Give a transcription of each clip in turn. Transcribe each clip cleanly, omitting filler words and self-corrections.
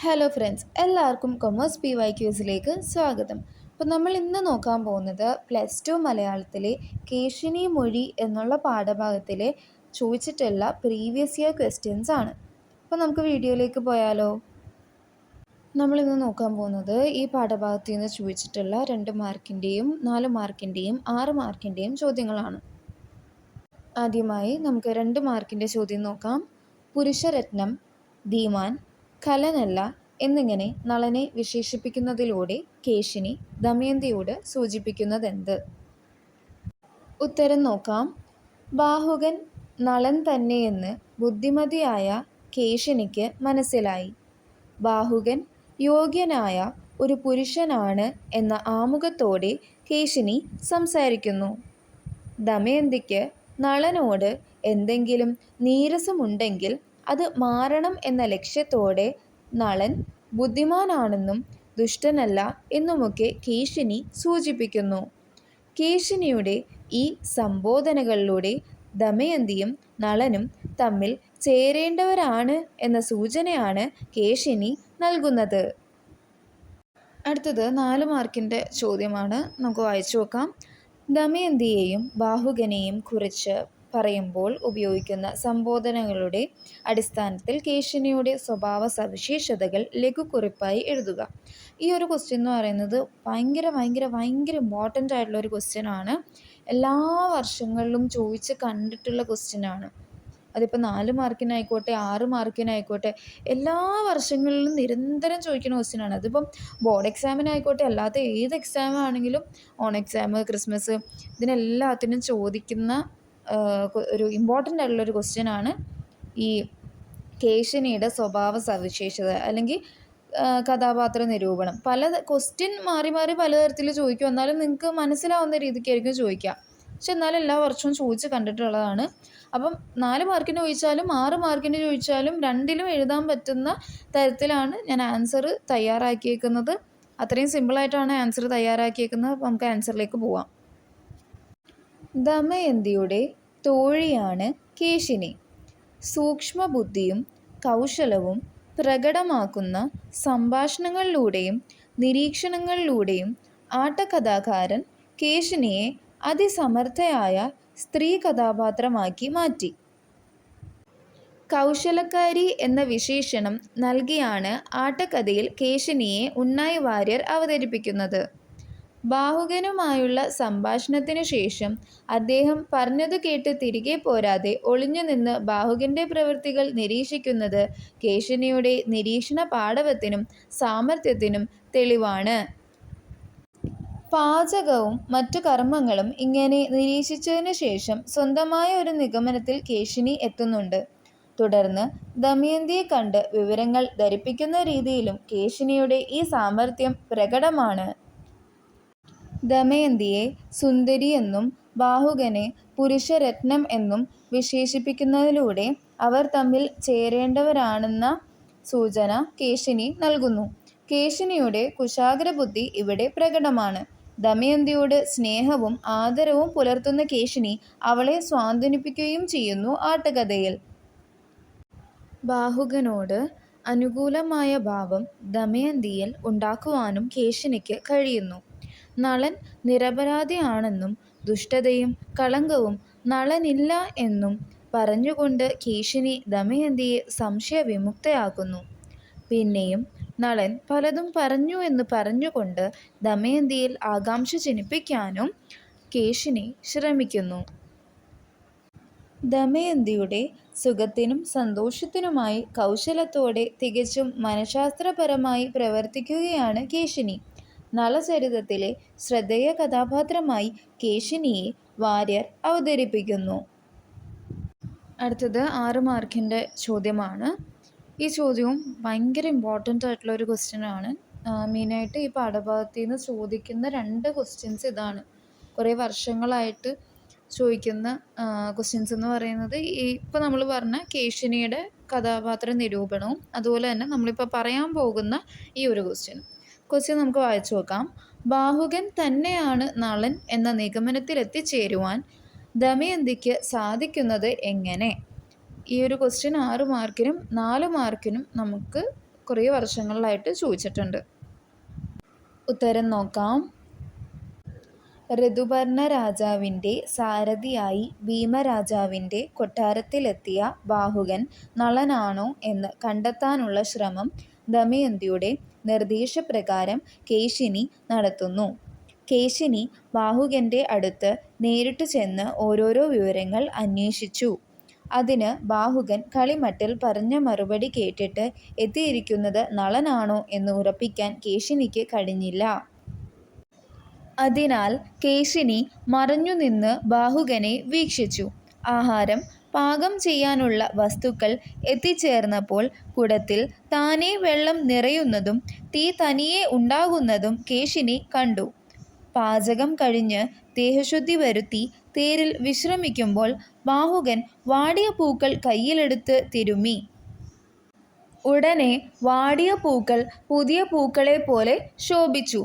Hello friends, എല്ലാവർക്കും commerce PYQസിലേക്ക് സ്വാഗതം. അപ്പോൾ നമ്മൾ ഇന്ന് നോക്കാൻ പോകുന്നത് +2 മലയാളത്തിലെ കേശിനി മൊഴി എന്നുള്ള പാഠഭാഗത്തിലെ ചോദിച്ചിട്ടുള്ള പ്രീവിയസ് ഇയർ ക്വസ്റ്റ്യൻസ് ആണ്. അപ്പോൾ നമുക്ക് വീഡിയോയിലേക്ക് പോയാലോ? നമ്മളിന്ന് നോക്കാൻ പോകുന്നത് ഈ പാഠഭാഗത്തിൽ നിന്ന് ചോദിച്ചിട്ടുള്ള 2 മാർക്കിൻ്റെയും 4 മാർക്കിൻ്റെയും 6 മാർക്കിൻ്റെയും ചോദ്യങ്ങളാണ്. ആദ്യമായി നമുക്ക് 2 മാർക്കിൻ്റെ ചോദ്യം നോക്കാം. പുരുഷരത്നം, ധീമാൻ, കലനല്ല എന്നിങ്ങനെ നളനെ വിശേഷിപ്പിക്കുന്നതിലൂടെ കേശിനി ദമയന്തിയോട് സൂചിപ്പിക്കുന്നതെന്ത്? ഉത്തരം നോക്കാം. ബാഹുകൻ നളൻ തന്നെയെന്ന് ബുദ്ധിമതിയായ കേശിനിക്ക് മനസ്സിലായി. ബാഹുകൻ യോഗ്യനായ ഒരു പുരുഷനാണ് എന്ന ആമുഖത്തോടെ കേശിനി സംസാരിക്കുന്നു. ദമയന്തിക്ക് നളനോട് എന്തെങ്കിലും നീരസമുണ്ടെങ്കിൽ അത് മാറണം എന്ന ലക്ഷ്യത്തോടെ നളൻ ബുദ്ധിമാനാണെന്നും ദുഷ്ടനല്ല എന്നുമൊക്കെ കേശിനി സൂചിപ്പിക്കുന്നു. കേശിനിയുടെ ഈ സംബോധനകളിലൂടെ ദമയന്തിയും നളനും തമ്മിൽ ചേരേണ്ടവരാണ് എന്ന സൂചനയാണ് കേശിനി നൽകുന്നത്. അടുത്തത് 4 മാർക്കിൻ്റെ ചോദ്യമാണ്. നമുക്ക് വായിച്ചു നോക്കാം. ദമയന്തിയെയും ബാഹുകനെയും കുറിച്ച് പറയുമ്പോൾ ഉപയോഗിക്കുന്ന സംബോധനകളുടെ അടിസ്ഥാനത്തിൽ കേശിനിയുടെ സ്വഭാവ സവിശേഷതകൾ ലഘുക്കുറിപ്പായി എഴുതുക. ഈ ഒരു ക്വസ്റ്റ്യൻ എന്ന് പറയുന്നത് ഭയങ്കര ഇമ്പോർട്ടൻ്റ് ആയിട്ടുള്ള ഒരു ക്വസ്റ്റ്യൻ ആണ്. എല്ലാ വർഷങ്ങളിലും ചോദിച്ച് കണ്ടിട്ടുള്ള ക്വസ്റ്റ്യൻ ആണ്. അതിപ്പോൾ 4 മാർക്കിനായിക്കോട്ടെ 6 മാർക്കിനായിക്കോട്ടെ എല്ലാ വർഷങ്ങളിലും നിരന്തരം ചോദിക്കുന്ന ക്വസ്റ്റ്യൻ ആണ്. അതിപ്പം ബോർഡ് എക്സാമിനായിക്കോട്ടെ അല്ലാത്ത ഏത് എക്സാം ആണെങ്കിലും ഓൺ എക്സാം, ക്രിസ്മസ്, ഇതിനെല്ലാത്തിനും ചോദിക്കുന്ന ഒരു ഇമ്പോർട്ടൻ്റ് ആയിട്ടുള്ളൊരു ക്വസ്റ്റ്യൻ ആണ് ഈ കേശിനിയുടെ സ്വഭാവ സവിശേഷത അല്ലെങ്കിൽ കഥാപാത്ര നിരൂപണം. പല ക്വസ്റ്റ്യൻ മാറി പലതരത്തിൽ ചോദിക്കും. എന്നാലും നിങ്ങൾക്ക് മനസ്സിലാവുന്ന രീതിക്കായിരിക്കും ചോദിക്കുക. പക്ഷെ എന്നാലും എല്ലാ വർഷവും ചോദിച്ച് കണ്ടിട്ടുള്ളതാണ്. അപ്പം 4 മാർക്കിന് ചോദിച്ചാലും 6 മാർക്കിന് ചോദിച്ചാലും രണ്ടിലും എഴുതാൻ പറ്റുന്ന തരത്തിലാണ് ഞാൻ ആൻസർ തയ്യാറാക്കിയേക്കുന്നത്. അത്രയും സിമ്പിളായിട്ടാണ് ആൻസർ തയ്യാറാക്കിയേക്കുന്നത്. അപ്പം നമുക്ക് ആൻസറിലേക്ക് പോവാം. ദമയന്തിയുടെ തോഴിയാണ് കേശിനി. സൂക്ഷ്മബുദ്ധിയും കൗശലവും പ്രകടമാക്കുന്ന സംഭാഷണങ്ങളിലൂടെയും നിരീക്ഷണങ്ങളിലൂടെയും ആട്ടക്കഥാകാരൻ കേശിനിയെ അതിസമർത്ഥയായ സ്ത്രീ കഥാപാത്രമാക്കി മാറ്റി. കൗശലക്കാരി എന്ന വിശേഷണം നൽകിയാണ് ആട്ടക്കഥയിൽ കേശിനിയെ ഉണ്ണായി വാര്യർ അവതരിപ്പിക്കുന്നത്. ബാഹുകനുമായുള്ള സംഭാഷണത്തിനു ശേഷം അദ്ദേഹം പറഞ്ഞതു കേട്ട് തിരികെ പോരാതെ ഒളിഞ്ഞുനിന്ന് ബാഹുകൻ്റെ പ്രവൃത്തികൾ നിരീക്ഷിക്കുന്നത് കേശിനിയുടെ നിരീക്ഷണ പാടവത്തിനും സാമർത്ഥ്യത്തിനും തെളിവാണ്. പാചകവും മറ്റു കർമ്മങ്ങളും ഇങ്ങനെ നിരീക്ഷിച്ചതിനു ശേഷം സ്വന്തമായ ഒരു നിഗമനത്തിൽ കേശിനി എത്തുന്നുണ്ട്. തുടർന്ന് ദമയന്തിയെ കണ്ട് വിവരങ്ങൾ ധരിപ്പിക്കുന്ന രീതിയിലും കേശിനിയുടെ ഈ സാമർത്ഥ്യം പ്രകടമാണ്. ദമയന്തിയെ സുന്ദരി എന്നും ബാഹുകനെ പുരുഷരത്നം എന്നും വിശേഷിപ്പിക്കുന്നതിലൂടെ അവർ തമ്മിൽ ചേരേണ്ടവരാണെന്ന സൂചന കേശിനി നൽകുന്നു. കേശിനിയുടെ കുശാഗ്രബുദ്ധി ഇവിടെ പ്രകടമാണ്. ദമയന്തിയോട് സ്നേഹവും ആദരവും പുലർത്തുന്ന കേശിനി അവളെ സ്വാന്തനിപ്പിക്കുകയും ചെയ്യുന്നു ആട്ടകഥയിൽ. ബാഹുകനോട് അനുകൂലമായ ഭാവം ദമയന്തിയിൽ ഉണ്ടാക്കുവാനും കേശിനിക്ക് കഴിയുന്നു. നളൻ നിരപരാധിയാണെന്നും ദുഷ്ടതയും കളങ്കവും നളനില്ല എന്നും പറഞ്ഞുകൊണ്ട് കേശിനി ദമയന്തിയെ സംശയവിമുക്തയാക്കുന്നു. പിന്നെയും നളൻ പലതും പറഞ്ഞു എന്ന് പറഞ്ഞുകൊണ്ട് ദമയന്തിയിൽ ആകാംക്ഷ ജനിപ്പിക്കാനും കേശിനി ശ്രമിക്കുന്നു. ദമയന്തിയുടെ സുഖത്തിനും സന്തോഷത്തിനുമായി കൗശലത്തോടെ തികച്ചും മനഃശാസ്ത്രപരമായി പ്രവർത്തിക്കുകയാണ് കേശിനി. നളചരിതത്തിലെ ശ്രദ്ധേയ കഥാപാത്രമായി കേശിനിയെ വാര്യർ അവതരിപ്പിക്കുന്നു. അടുത്തത് 6 മാർക്കിൻ്റെ ചോദ്യമാണ്. ഈ ചോദ്യവും ഭയങ്കര ഇമ്പോർട്ടൻ്റ് ആയിട്ടുള്ള ഒരു ക്വസ്റ്റ്യൻ ആണ്. മെയിനായിട്ട് ഈ പാഠഭാഗത്തിൽ നിന്ന് ചോദിക്കുന്ന 2 ക്വസ്റ്റ്യൻസ് ഇതാണ്. കുറേ വർഷങ്ങളായിട്ട് ചോദിക്കുന്ന ക്വസ്റ്റ്യൻസ് എന്ന് പറയുന്നത് ഇപ്പോൾ നമ്മൾ പറഞ്ഞ കേശിനിയുടെ കഥാപാത്ര നിരൂപണവും അതുപോലെ തന്നെ നമ്മളിപ്പോൾ പറയാൻ പോകുന്ന ഈ ഒരു ക്വസ്റ്റ്യൻ നമുക്ക് വായിച്ചു നോക്കാം. ബാഹുകൻ തന്നെയാണ് നളൻ എന്ന നിഗമനത്തിലെത്തിച്ചേരുവാൻ ദമയന്തിക്ക് സാധിക്കുന്നത് എങ്ങനെ? ഈ ഒരു ക്വസ്റ്റ്യൻ 6 മാർക്കിനും 4 മാർക്കിനും നമുക്ക് കുറേ വർഷങ്ങളിലായിട്ട് ചോദിച്ചിട്ടുണ്ട്. ഉത്തരം നോക്കാം. ഋതുപർണ രാജാവിൻ്റെ സാരഥിയായി ഭീമരാജാവിൻ്റെ കൊട്ടാരത്തിലെത്തിയ ബാഹുകൻ നളനാണോ എന്ന് കണ്ടെത്താനുള്ള ശ്രമം ദമയന്തിയുടെ നിർദ്ദേശപ്രകാരം കേശിനി നടത്തുന്നു. കേശിനി ബാഹുകൻ്റെ അടുത്ത് നേരിട്ട് ചെന്ന് ഓരോരോ വിവരങ്ങൾ അന്വേഷിച്ചു. അതിന് ബാഹുകൻ കളിമട്ടിൽ പറഞ്ഞ മറുപടി കേട്ടിട്ട് എത്തിയിരിക്കുന്നത് നളനാണോ എന്ന് ഉറപ്പിക്കാൻ കേശിനിക്ക് കഴിഞ്ഞില്ല. അതിനാൽ കേശിനി മറഞ്ഞുനിന്ന് ബാഹുകനെ വീക്ഷിച്ചു. ആഹാരം പാകം ചെയ്യാനുള്ള വസ്തുക്കൾ എത്തിച്ചേർന്നപ്പോൾ കുടത്തിൽ താനേ വെള്ളം നിറയുന്നതും തീ തനിയെ ഉണ്ടാകുന്നതും കേശിനി കണ്ടു. പാചകം കഴിഞ്ഞ് ദേഹശുദ്ധി വരുത്തി തേരിൽ വിശ്രമിക്കുമ്പോൾ ബാഹുകൻ വാടിയ പൂക്കൾ കയ്യിലെടുത്ത് തിരുമ്മി. ഉടനെ വാടിയ പൂക്കൾ പുതിയ പൂക്കളെപ്പോലെ ശോഭിച്ചു.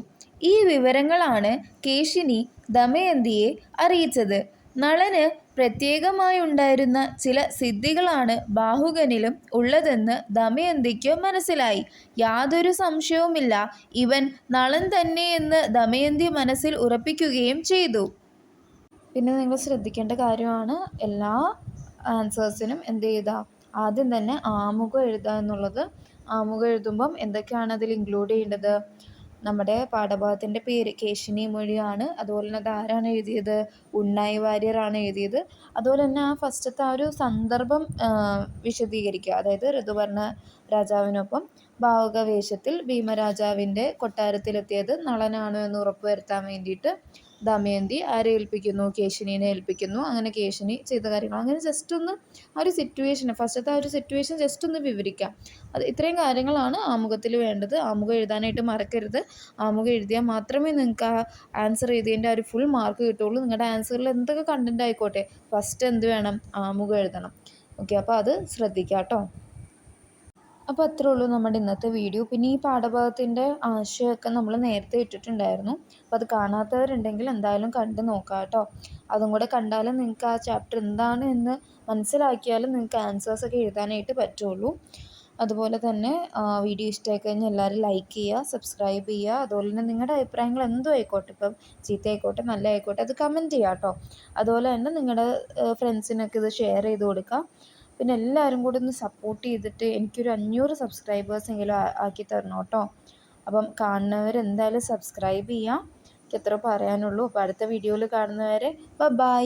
ഈ വിവരങ്ങളാണ് കേശിനി ദമയന്തിയെ അറിയിച്ചത്. നളന് പ്രത്യേകമായുണ്ടായിരുന്ന ചില സിദ്ധികളാണ് ബാഹുകനിലും ഉള്ളതെന്ന് ദമയന്തിക്ക് മനസ്സിലായി. യാതൊരു സംശയവുമില്ല, ഇവൻ നളൻ തന്നെയെന്ന് ദമയന്തി മനസ്സിൽ ഉറപ്പിക്കുകയും ചെയ്തു. പിന്നെ നിങ്ങൾ ശ്രദ്ധിക്കേണ്ട കാര്യമാണ്, എല്ലാ ആൻസേഴ്സിനും എന്ത് ചെയ്താ ആദ്യം തന്നെ ആമുഖം എഴുതുക എന്നുള്ളത്. ആമുഖം എഴുതുമ്പം എന്തൊക്കെയാണ് അതിൽ ഇൻക്ലൂഡ് ചെയ്യേണ്ടത്? നമ്മുടെ പാഠഭാഗത്തിൻ്റെ പേര് കേശിനി മൊഴിയാണ്. അതുപോലെ തന്നെ അതാരാണ് എഴുതിയത്? ഉണ്ണായി വാര്യരാണ് എഴുതിയത്. അതുപോലെ തന്നെ ആ ഫസ്റ്റത്തെ ആ ഒരു സന്ദർഭം വിശദീകരിക്കുക. അതായത് ഋതുപർണ രാജാവിനൊപ്പം ഭാവുക വേഷത്തിൽ ഭീമരാജാവിൻ്റെ കൊട്ടാരത്തിലെത്തിയത് നളനാണ് എന്ന് ഉറപ്പുവരുത്താൻ വേണ്ടിയിട്ട് ദമയന്തി ആരെ ഏൽപ്പിക്കുന്നു? കേശിനിനെ ഏൽപ്പിക്കുന്നു. അങ്ങനെ കേശിനി ചെയ്ത കാര്യങ്ങൾ അങ്ങനെ ജസ്റ്റ് ഒന്ന് ആ ഒരു സിറ്റുവേഷൻ, ഫസ്റ്റത്തെ ആ ഒരു സിറ്റുവേഷൻ ജസ്റ്റ് ഒന്ന് വിവരിക്കാം. അത് ഇത്രയും കാര്യങ്ങളാണ് ആമുഖത്തിൽ വേണ്ടത്. ആമുഖം എഴുതാനായിട്ട് മറക്കരുത്. ആമുഖം എഴുതിയാൽ മാത്രമേ നിങ്ങൾക്ക് ആ ആൻസർ എഴുതിയതിൻ്റെ ആ ഒരു ഫുൾ മാർക്ക് കിട്ടുള്ളൂ. നിങ്ങളുടെ ആൻസറിൽ എന്തൊക്കെ കണ്ടൻറ് ആയിക്കോട്ടെ, ഫസ്റ്റ് എന്ത് വേണം? ആമുഖം എഴുതണം. ഓക്കെ, അപ്പോൾ അത് ശ്രദ്ധിക്കാം കേട്ടോ. അപ്പോൾ അത്രേ ഉള്ളൂ നമ്മുടെ ഇന്നത്തെ വീഡിയോ. പിന്നെ ഈ പാഠഭാഗത്തിൻ്റെ ആശയമൊക്കെ നമ്മൾ നേരത്തെ ഇട്ടിട്ടുണ്ടായിരുന്നു. അപ്പോൾ അത് കാണാത്തവരുണ്ടെങ്കിൽ എന്തായാലും കണ്ട് നോക്കാം കേട്ടോ. അതും കൂടെ കണ്ടാലും നിങ്ങൾക്ക് ആ ചാപ്റ്റർ എന്താണ് എന്ന് മനസ്സിലാക്കിയാലും നിങ്ങൾക്ക് ആൻസേഴ്സൊക്കെ എഴുതാനായിട്ട് പറ്റുള്ളൂ. അതുപോലെ തന്നെ വീഡിയോ ഇഷ്ടമായി കഴിഞ്ഞാൽ എല്ലാവരും ലൈക്ക് ചെയ്യുക, സബ്സ്ക്രൈബ് ചെയ്യുക. അതുപോലെ തന്നെ നിങ്ങളുടെ അഭിപ്രായങ്ങൾ എന്തോ ആയിക്കോട്ടെ, ഇപ്പം ചീത്തയായിക്കോട്ടെ നല്ല ആയിക്കോട്ടെ, അത് കമൻറ്റ് ചെയ്യുക കേട്ടോ. അതുപോലെ തന്നെ നിങ്ങളുടെ ഫ്രണ്ട്സിനൊക്കെ ഇത് ഷെയർ ചെയ്ത് കൊടുക്കുക. പിന്നെ എല്ലാവരും കൂടി ഒന്ന് സപ്പോർട്ട് ചെയ്തിട്ട് എനിക്കൊരു 500 സബ്സ്ക്രൈബേഴ്സെങ്കിലും ആക്കി തരണം കേട്ടോ. അപ്പം കാണുന്നവരെന്തായാലും സബ്സ്ക്രൈബ് ചെയ്യാം. എനിക്ക് എത്ര പറയാനുള്ളൂ. അപ്പോൾ അടുത്ത വീഡിയോയിൽ കാണുന്നവരെ ബൈ.